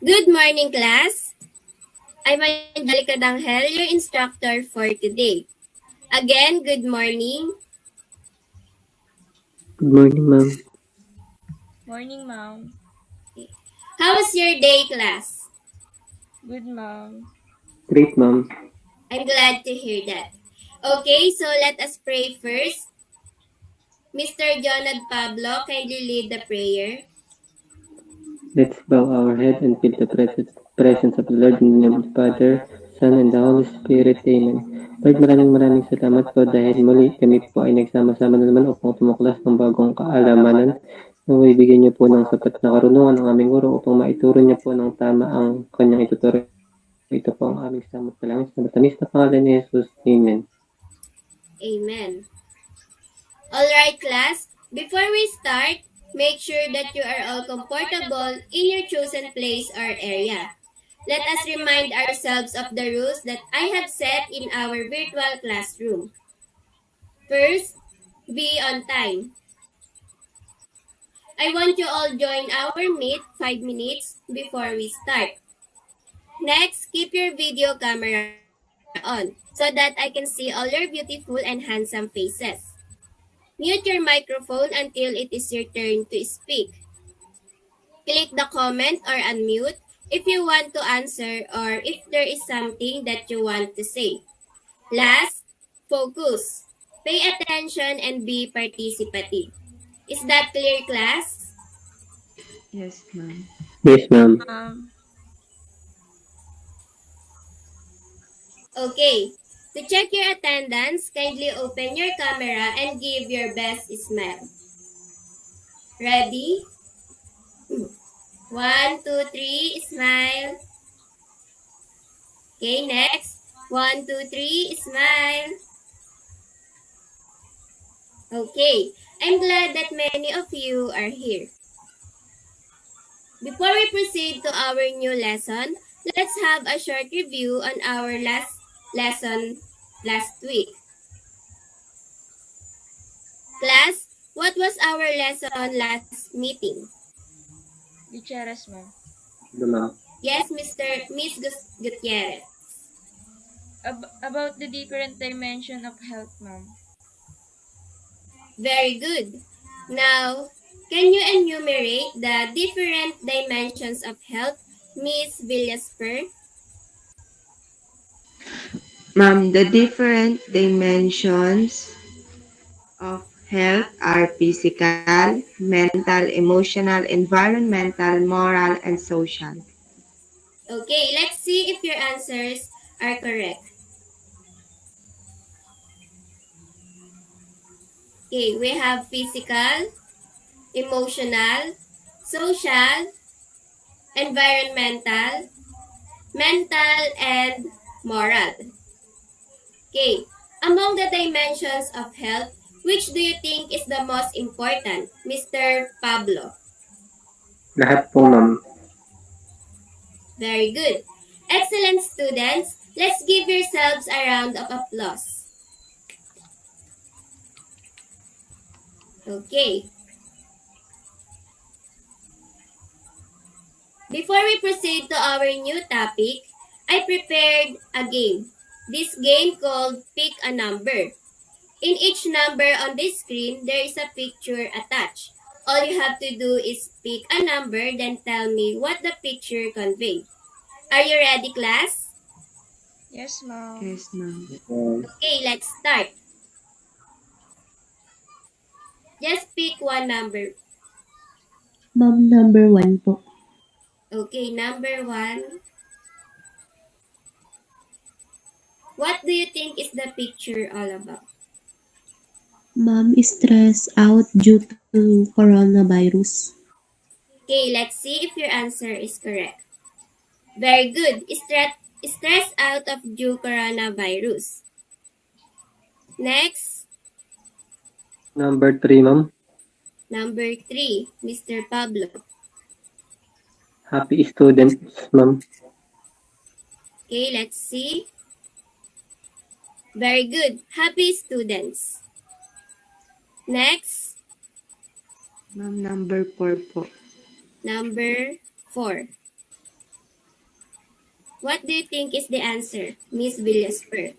Good morning, class. I'm Angelica Danghel, your instructor for today. Again, good morning. Good morning, ma'am. Morning, ma'am. How was your day, class? Good, ma'am. Great, ma'am. I'm glad to hear that. Okay, so let us pray first. Mr. Jonad Pablo, kindly lead the prayer. Let's bow our head and feel the presence of the Lord in the name of the Father, Son, and the Holy Spirit. Amen. Lord, maraming salamat po dahil muli kami po ay nagsama-sama na naman upang tumuklas ng bagong kaalamanan. Nang ibigay niyo po ng sapat na karunungan ng aming guro upang maituro niyo po ng tama ang kanyang ituturo. Ito po ang aming samot na langis na matamis na pangalan ni Jesus. Amen. Amen. Alright, class. Before we start, make sure that you are all comfortable in your chosen place or area. Let us remind ourselves of the rules that I have set in our virtual classroom. First, be on time. I want you all join our meet 5 minutes before we start. Next, keep your video camera on so that I can see all your beautiful and handsome faces. Mute your microphone until it is your turn to speak. Click the comment or unmute if you want to answer or if there is something that you want to say. Last, focus. Pay attention and be participative. Is that clear, class? Yes, ma'am. Yes, ma'am. Okay. To check your attendance, kindly open your camera and give your best smile. Ready? 1, 2, 3, smile. Okay, next. 1, 2, 3, smile. Okay, I'm glad that many of you are here. Before we proceed to our new lesson, let's have a short review on our last lesson last week. Class, what was our lesson last meeting? Gutierrez, ma'am. Ma'am. Yes, Miss Gutierrez. About the different dimension of health, ma'am. Very good. Now, can you enumerate the different dimensions of health, Miss Villasper? Ma'am, the different dimensions of health are physical, mental, emotional, environmental, moral, and social. Okay, let's see if your answers are correct. Okay, we have physical, emotional, social, environmental, mental, and moral. Okay, among the dimensions of health, which do you think is the most important, Mr. Pablo? Lahat po, ma'am. Very good. Excellent students, let's give yourselves a round of applause. Okay. Before we proceed to our new topic, I prepared a game. This game called Pick a Number. In each number on this screen, there is a picture attached. All you have to do is pick a number, then tell me what the picture conveys. Are you ready, class? Yes, ma'am. Yes, ma'am. Okay, let's start. Just pick one number. Ma'am, number 1 po. Okay, number 1. What do you think is the picture all about? Ma'am, stress out due to coronavirus. Okay, let's see if your answer is correct. Very good. Stress out of due coronavirus. Next, Number 3, ma'am. number 3, Mr. Pablo. Happy students, ma'am. Okay, let's see. Very good. Happy students. Next, Ma'am, number 4 po. number 4. What do you think is the answer, Miss Villasper?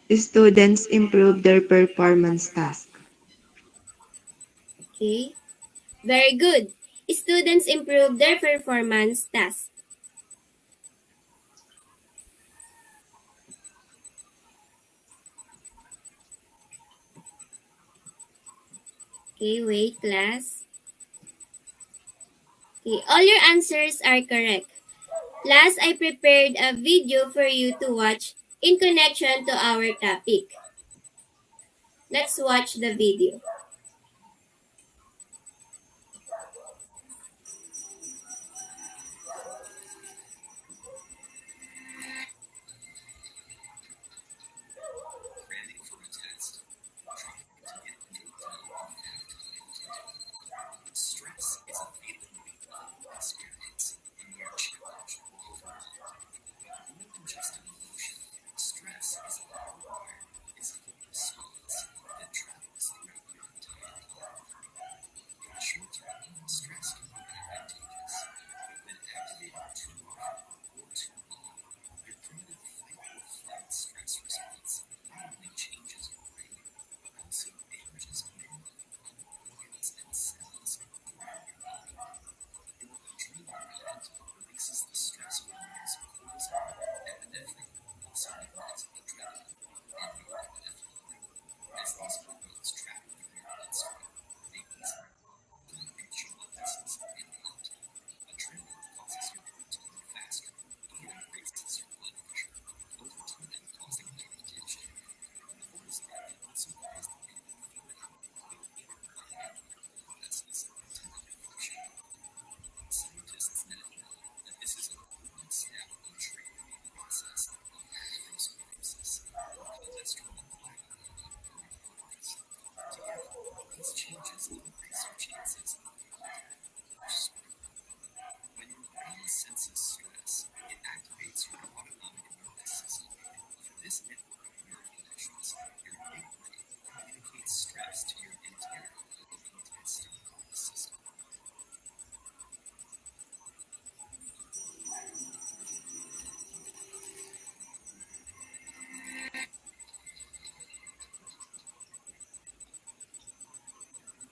Students improve their performance task. Okay. Very good. Students improve their performance task. Okay, wait, class. Okay, all your answers are correct. Last, I prepared a video for you to watch in connection to our topic. Let's watch the video.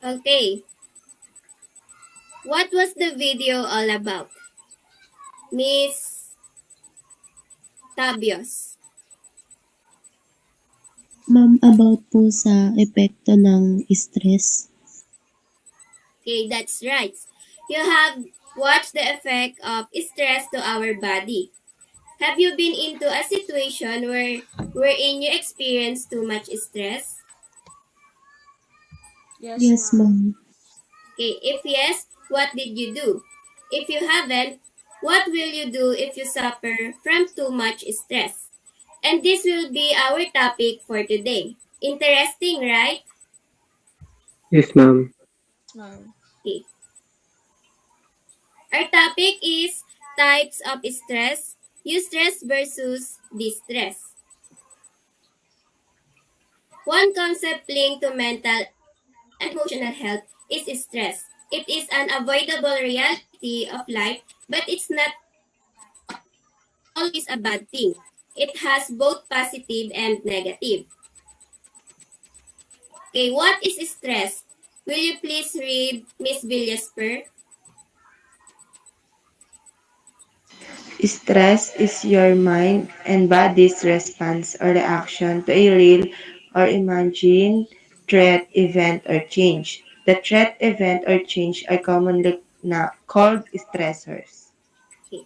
Okay. What was the video all about? Miss Tabios. Ma'am, about po sa epekto ng stress. Okay, that's right. You have watched the effect of stress to our body. Have you been into a situation wherein you experience too much stress? Yes, ma'am. Okay, if yes, what did you do? If you haven't, what will you do if you suffer from too much stress? And this will be our topic for today. Interesting, right? Yes, ma'am. Ma'am. Okay. Our topic is types of stress, eustress versus distress. One concept linked to mental and emotional health is stress. It is an avoidable reality of life, but it's not always a bad thing. It has both positive and negative. Okay, what is stress? Will you please read Miss Villasper? Stress is your mind and body's response or reaction to a real or imagined threat, event, or change. The threat, event, or change are commonly called stressors. Okay.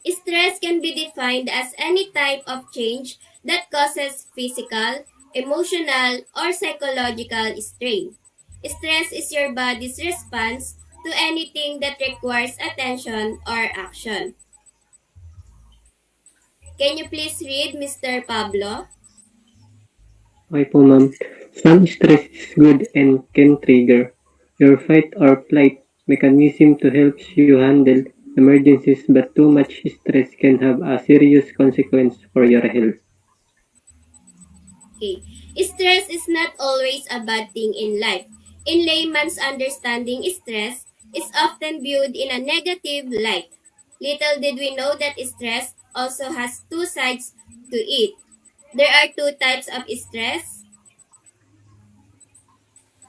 Stress can be defined as any type of change that causes physical, emotional, or psychological strain. Stress is your body's response to anything that requires attention or action. Can you please read Mr. Pablo? Okay po, ma'am. Some stress is good and can trigger your fight or flight mechanism to help you handle emergencies, but too much stress can have a serious consequence for your health. Okay. Stress is not always a bad thing in life. In layman's understanding, stress is often viewed in a negative light. Little did we know that stress also has two sides to it. There are two types of stress,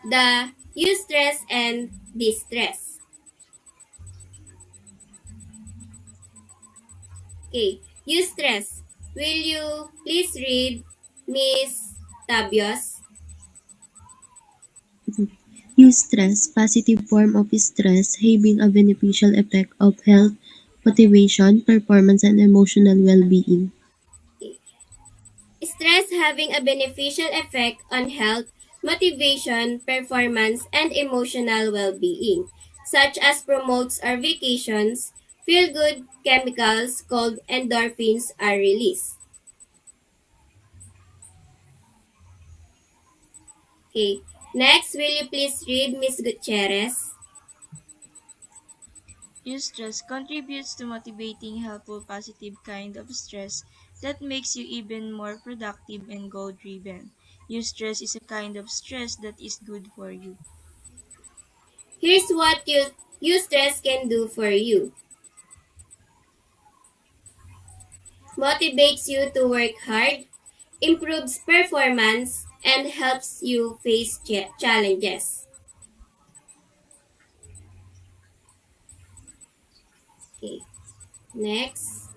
the eustress and distress. Okay, eustress. Will you please read Miss Tabios? Eustress, positive form of stress having a beneficial effect of health, motivation, performance, and emotional well-being. Okay. Stress having a beneficial effect on health, motivation, performance, and emotional well-being, such as promotes our vacations, feel-good chemicals called endorphins are released. Okay. Next, will you please read Miss Gutierrez? Eustress contributes to motivating, helpful, positive kind of stress that makes you even more productive and goal-driven. Eustress is a kind of stress that is good for you. Here's what eustress can do for you. Motivates you to work hard, improves performance, and helps you face challenges. Okay, next.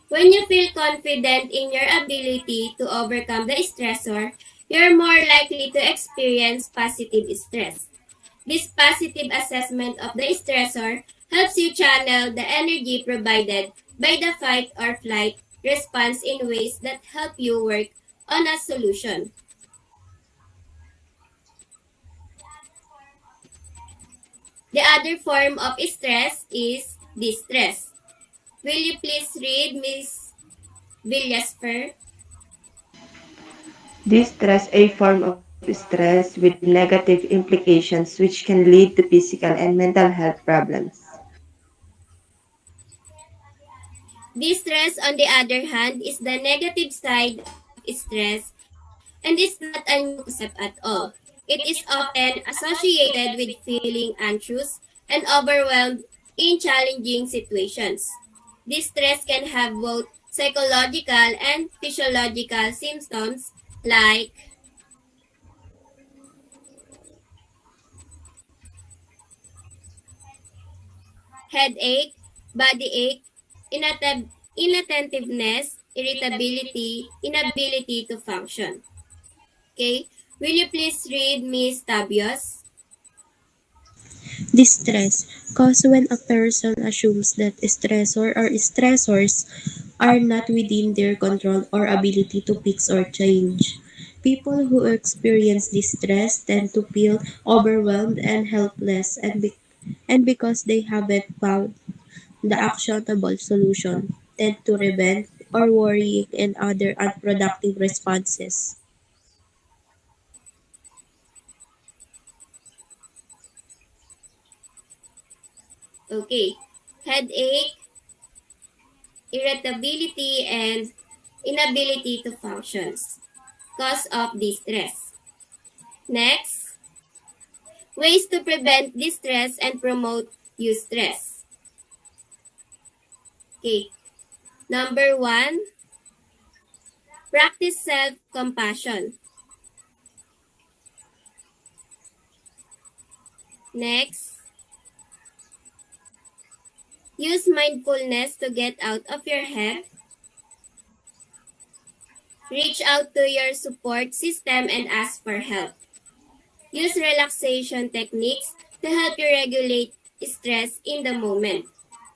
When you feel confident in your ability to overcome the stressor, you're more likely to experience positive stress. This positive assessment of the stressor helps you channel the energy provided by the fight or flight response in ways that help you work on a solution. The other form of stress is distress. Will you please read Ms. Villasper? Distress is a form of stress with negative implications which can lead to physical and mental health problems. Distress, on the other hand, is the negative side of stress and is not a new concept at all. It is often associated with feeling anxious and overwhelmed in challenging situations. Distress can have both psychological and physiological symptoms like headache, body ache, inattentiveness, irritability, inability to function. Okay? Will you please read Miss Tabios? Distress, caused when a person assumes that stressor or stressors are not within their control or ability to fix or change. People who experience distress tend to feel overwhelmed and helpless, and because they haven't found the actionable solution, tend to revent or worrying and other unproductive responses. Okay. Headache, irritability, and inability to function. Cause of distress. Next, ways to prevent distress and promote eustress. Okay. Number 1, practice self-compassion. Next, use mindfulness to get out of your head. Reach out to your support system and ask for help. Use relaxation techniques to help you regulate stress in the moment.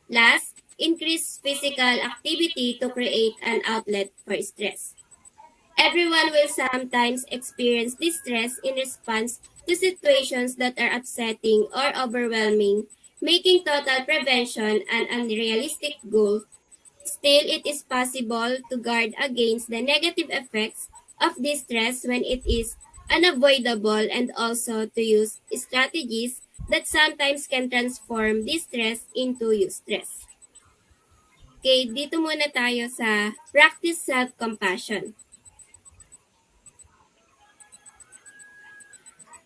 Last, increase physical activity to create an outlet for stress. Everyone will sometimes experience distress in response to situations that are upsetting or overwhelming, making total prevention an unrealistic goal. Still, it is possible to guard against the negative effects of distress when it is unavoidable and also to use strategies that sometimes can transform distress into eustress. Okay, dito muna tayo sa practice self-compassion.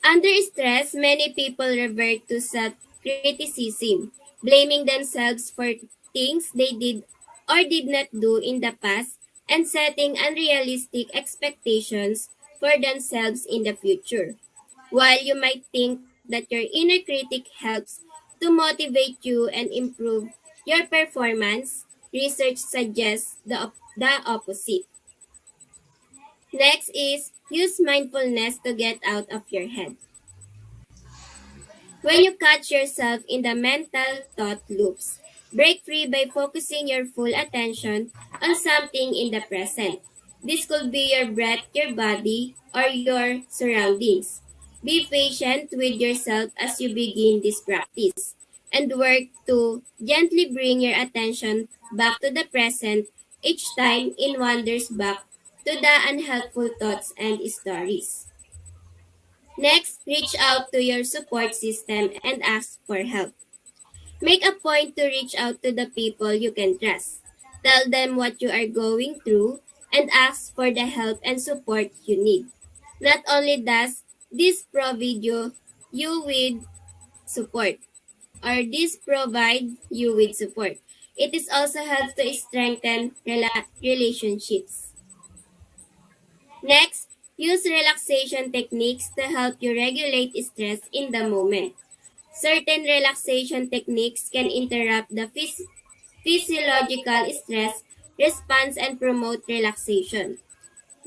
Under stress, many people revert to self-criticism, blaming themselves for things they did or did not do in the past and setting unrealistic expectations for themselves in the future. While you might think that your inner critic helps to motivate you and improve your performance, research suggests the opposite. Next is use mindfulness to get out of your head. When you catch yourself in the mental thought loops, break free by focusing your full attention on something in the present. This could be your breath, your body, or your surroundings. Be patient with yourself as you begin this practice and work to gently bring your attention back to the present each time it wanders back to the unhelpful thoughts and stories. Next, reach out to your support system and ask for help. Make a point to reach out to the people you can trust. Tell them what you are going through and ask for the help and support you need. Not only does this provide you with support, or this provide you with support, it is also helps to strengthen relationships. Next, use relaxation techniques to help you regulate stress in the moment. Certain relaxation techniques can interrupt the physiological stress response and promote relaxation.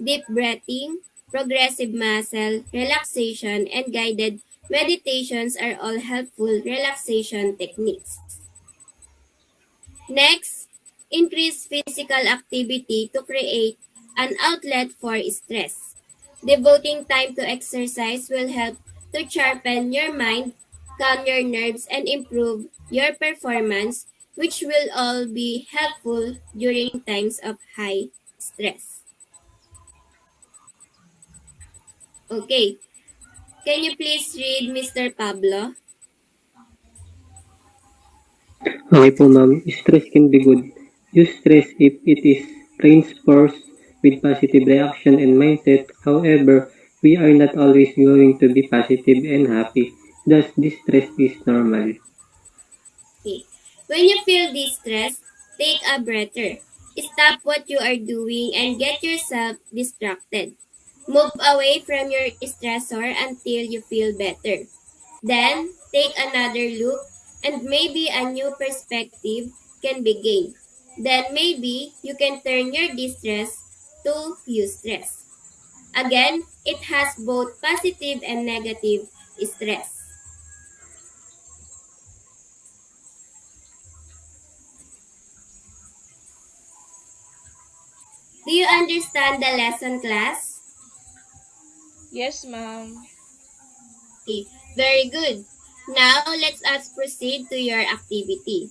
Deep breathing, progressive muscle relaxation, and guided meditations are all helpful relaxation techniques. Next, increase physical activity to create an outlet for stress. Devoting time to exercise will help to sharpen your mind, calm your nerves, and improve your performance, which will all be helpful during times of high stress. Okay, can you please read Mr. Pablo? Okay po ma'am, stress can be good. Use stress if it is reinforced with positive reaction and mindset. However, we are not always going to be positive and happy. Thus, this stress is normal. Okay. When you feel distressed, take a breather. Stop what you are doing and get yourself distracted. Move away from your stressor until you feel better. Then, take another look and maybe a new perspective can be gained. Then maybe you can turn your distress to eustress. Again, it has both positive and negative stress. Do you understand the lesson, class? Yes, ma'am. Okay, very good. Now, let's us proceed to your activity.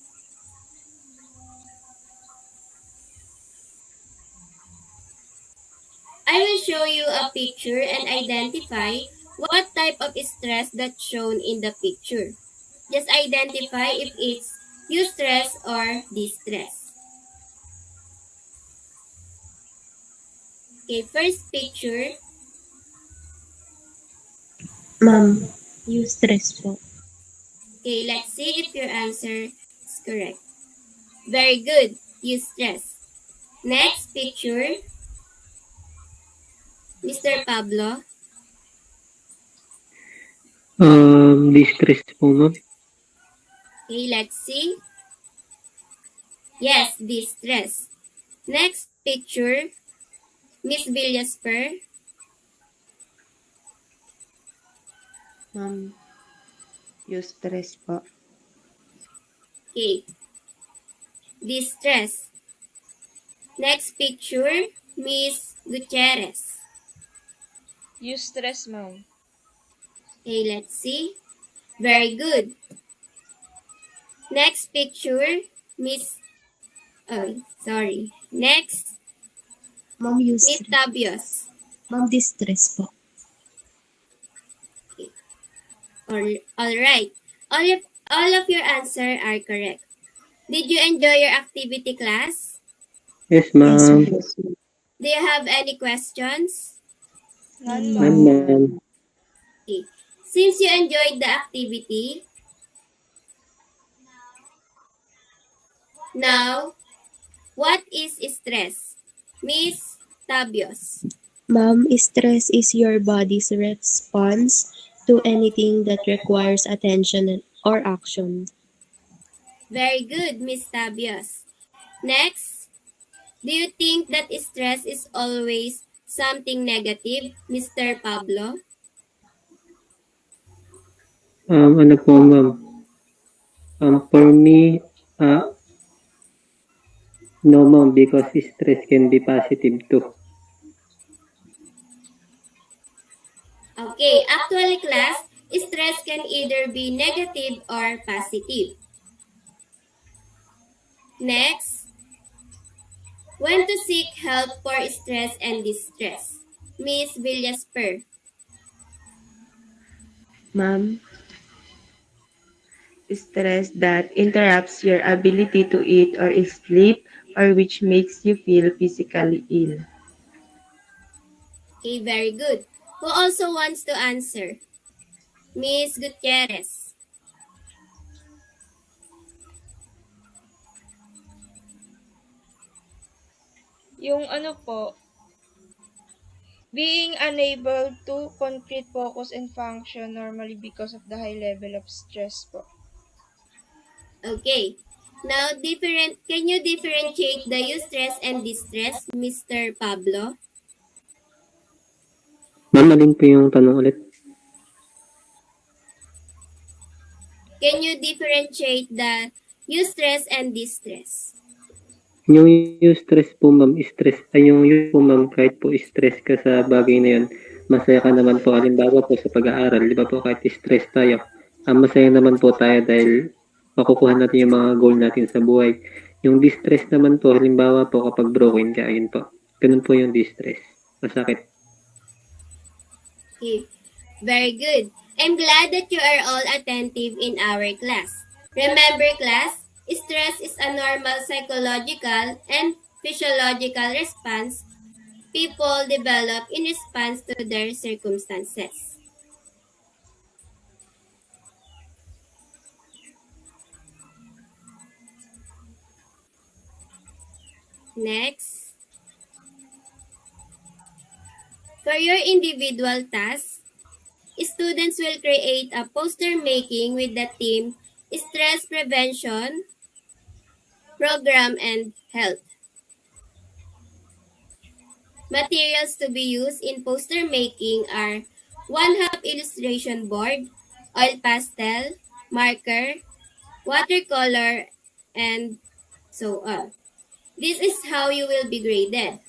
I will show you a picture and identify what type of stress that's shown in the picture. Just identify if it's eustress or distress. Okay, first picture. Ma'am, eustress po. Okay, let's see if your answer is correct. Very good, eustress. Next picture. Mr. Pablo. Distress po ma'am. Okay, let's see. Yes, distress. Next picture. Miss Villasper. Ma'am, eustress po. Okay. Distress. Next picture, Miss Gutierrez. Eustress, ma'am. Okay, let's see. Very good. Next picture, Next, Ma'am, Miss eustress. Tabios. Ma'am, distress po. All right. All of your answer are correct. Did you enjoy your activity, class? Yes Yes, ma'am. ma'am. Do you have any questions? None, None, ma'am. Ma'am. Okay. Since you enjoyed the activity, now, what is stress? Miss Tabios. Ma'am, stress is your body's response to anything that requires attention or action. Very good, Miss Tabios. Next, do you think that stress is always something negative, Mr. Pablo? Ano po, ma'am? For me, no, ma'am, because stress can be positive too. Okay, actually class, stress can either be negative or positive. Next, when to seek help for stress and distress. Miss Villasper. Ma'am, stress that interrupts your ability to eat or sleep or which makes you feel physically ill. Okay, very good. Who also wants to answer? Miss Gutierrez. Yung ano po, being unable to concrete focus and function normally because of the high level of stress po. Okay. Now, can you differentiate the eustress and distress, Mr. Pablo? Ma'am, alin po yung tanong ulit? Can you differentiate the eustress and distress? Yung stress po, ma'am, stress, ay yung po, ma'am, kahit po stress ka sa bagay na yun, masaya ka naman po. Halimbawa po sa pag-aaral, di ba po, kahit stress tayo, masaya naman po tayo dahil makukuha natin yung mga goal natin sa buhay. Yung distress naman po, halimbawa po kapag broken ka, ayun po. Ganun po yung distress. Masakit. Okay. Very good. I'm glad that you are all attentive in our class. Remember, class, stress is a normal psychological and physiological response people develop in response to their circumstances. Next. For your individual tasks, students will create a poster making with the theme Stress Prevention, Program, and Health. Materials to be used in poster making are 1/2 illustration board, oil pastel, marker, watercolor, and so on. This is how you will be graded.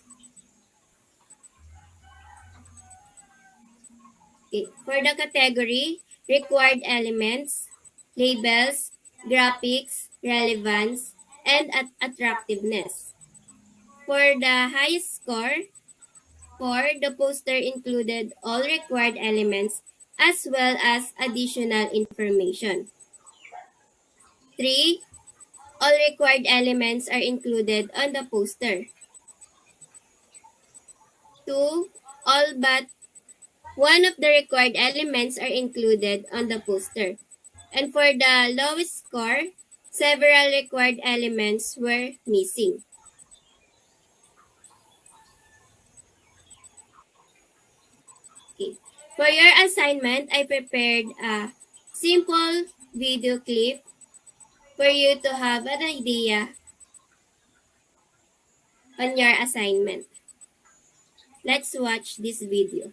Okay. For the category, required elements, labels, graphics, relevance, and attractiveness. For the highest score, the poster included all required elements as well as additional information. 3. All required elements are included on the poster. 2. All but one of the required elements are included on the poster. And for the lowest score, several required elements were missing. Okay. For your assignment, I prepared a simple video clip for you to have an idea on your assignment. Let's watch this video.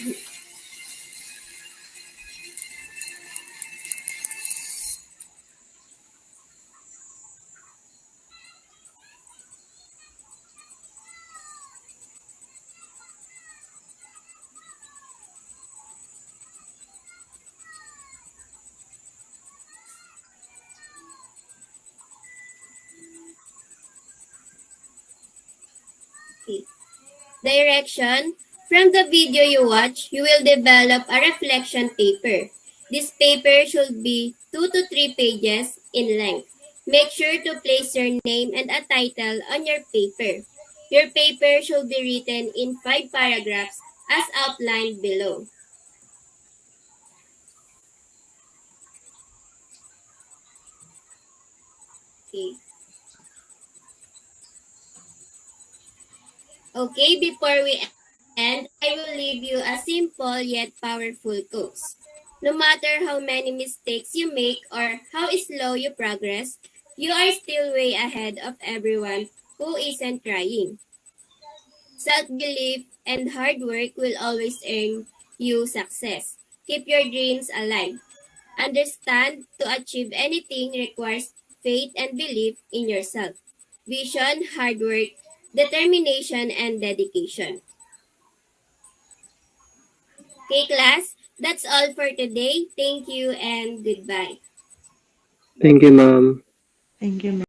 Okay. Direction. From the video you watch, you will develop a reflection paper. This paper should be 2 to 3 pages in length. Make sure to place your name and a title on your paper. Your paper should be written in 5 paragraphs as outlined below. Okay. Okay, before we end, I will leave you a simple yet powerful quote. No matter how many mistakes you make or how slow you progress, you are still way ahead of everyone who isn't trying. Self-belief and hard work will always earn you success. Keep your dreams alive. Understand to achieve anything requires faith and belief in yourself. Vision, hard work, determination, and dedication. Okay, class, that's all for today. Thank you and goodbye. Thank you, ma'am. Thank you,